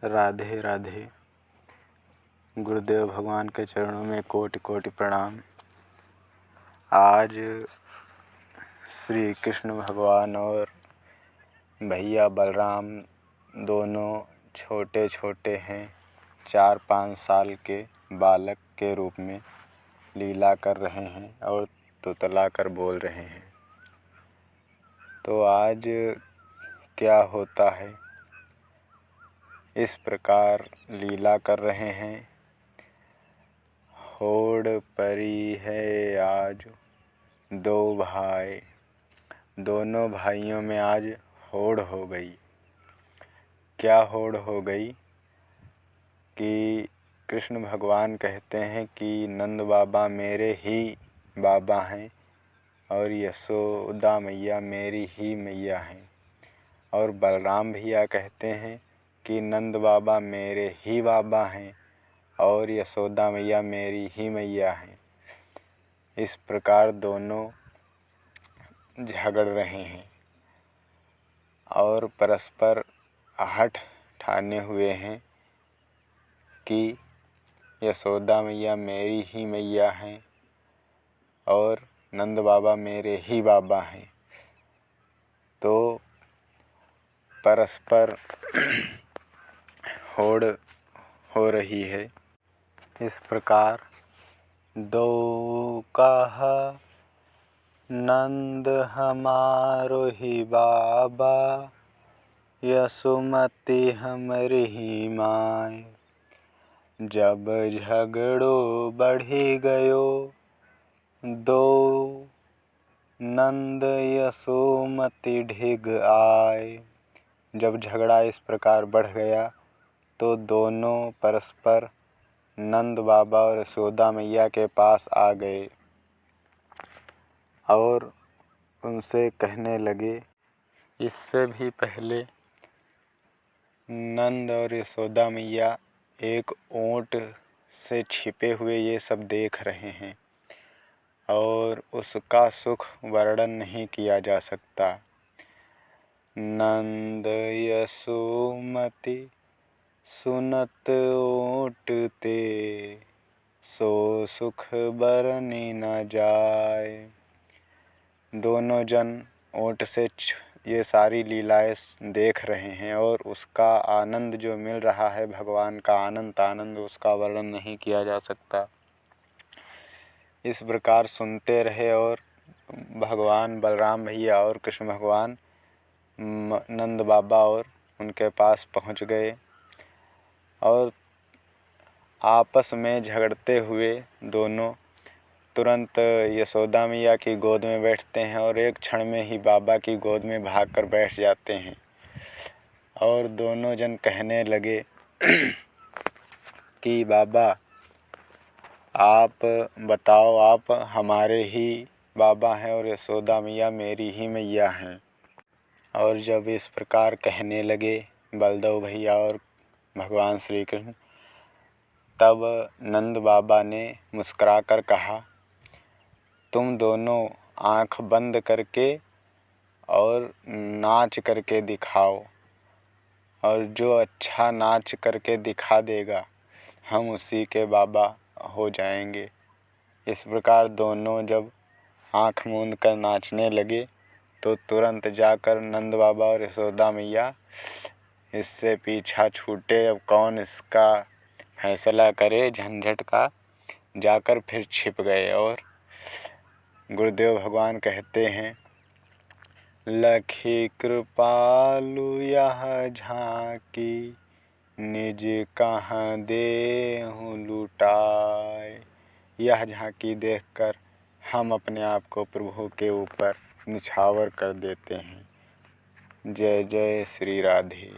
राधे राधे। गुरुदेव भगवान के चरणों में कोटि कोटि प्रणाम। आज श्री कृष्ण भगवान और भैया बलराम दोनों छोटे छोटे हैं, 4-5 साल के बालक के रूप में लीला कर रहे हैं और तुतला कर बोल रहे हैं। तो आज क्या होता है, इस प्रकार लीला कर रहे हैं। होड़ परी है आज 2 भाई, दोनों भाइयों में आज होड़ हो गई। क्या होड़ हो गई कि कृष्ण भगवान कहते हैं कि नंद बाबा मेरे ही बाबा हैं और यशोदा मैया मेरी ही मैया हैं। और बलराम भैया कहते हैं कि नंद बाबा मेरे ही बाबा हैं और यशोदा मैया मेरी ही मैया हैं। इस प्रकार दोनों झगड़ रहे हैं और परस्पर हठ ठाने हुए हैं कि यशोदा मैया मेरी ही मैया हैं और नंद बाबा मेरे ही बाबा हैं। तो परस्पर होड़ हो रही है। इस प्रकार 2 कहा नंद हमारो ही बाबा, यशोमती हमरी ही माय। जब झगड़ो बढ़ी गयो, 2 नंद यशोमती ढिग आए। जब झगड़ा इस प्रकार बढ़ गया तो दोनों परस्पर नंद बाबा और यशोदा मैया के पास आ गए और उनसे कहने लगे। इससे भी पहले नंद और यशोदा मैया एक ऊँट से छिपे हुए ये सब देख रहे हैं और उसका सुख वर्णन नहीं किया जा सकता। नंद यशोमती सुनत ऊँट ते, सो सुख बरनी न जाए। दोनों जन ऊँट से ये सारी लीलाएं देख रहे हैं और उसका आनंद जो मिल रहा है, भगवान का आनंद उसका वर्णन नहीं किया जा सकता। इस प्रकार सुनते रहे और भगवान बलराम भैया और कृष्ण भगवान नंद बाबा और उनके पास पहुंच गए और आपस में झगड़ते हुए दोनों तुरंत यशोदा मैया की गोद में बैठते हैं और एक क्षण में ही बाबा की गोद में भागकर बैठ जाते हैं। और दोनों जन कहने लगे कि बाबा आप बताओ, आप हमारे ही बाबा हैं और यशोदा मैया मेरी ही मैया हैं। और जब इस प्रकार कहने लगे बलदेव भैया और भगवान श्री कृष्ण, तब नंद बाबा ने मुस्कुराकर कहा, तुम दोनों आँख बंद करके और नाच करके दिखाओ और जो अच्छा नाच करके दिखा देगा हम उसी के बाबा हो जाएंगे। इस प्रकार दोनों जब आँख मूंद कर नाचने लगे तो तुरंत जाकर नंद बाबा और यशोदा मैया इससे पीछा छूटे। अब कौन इसका फैसला करे झंझट का, जाकर फिर छिप गए। और गुरुदेव भगवान कहते हैं, लखी कृपालु यह झांकी, निज कहाँ देहु लुटाए। यह झांकी देखकर हम अपने आप को प्रभु के ऊपर निछावर कर देते हैं। जय जय श्री राधे।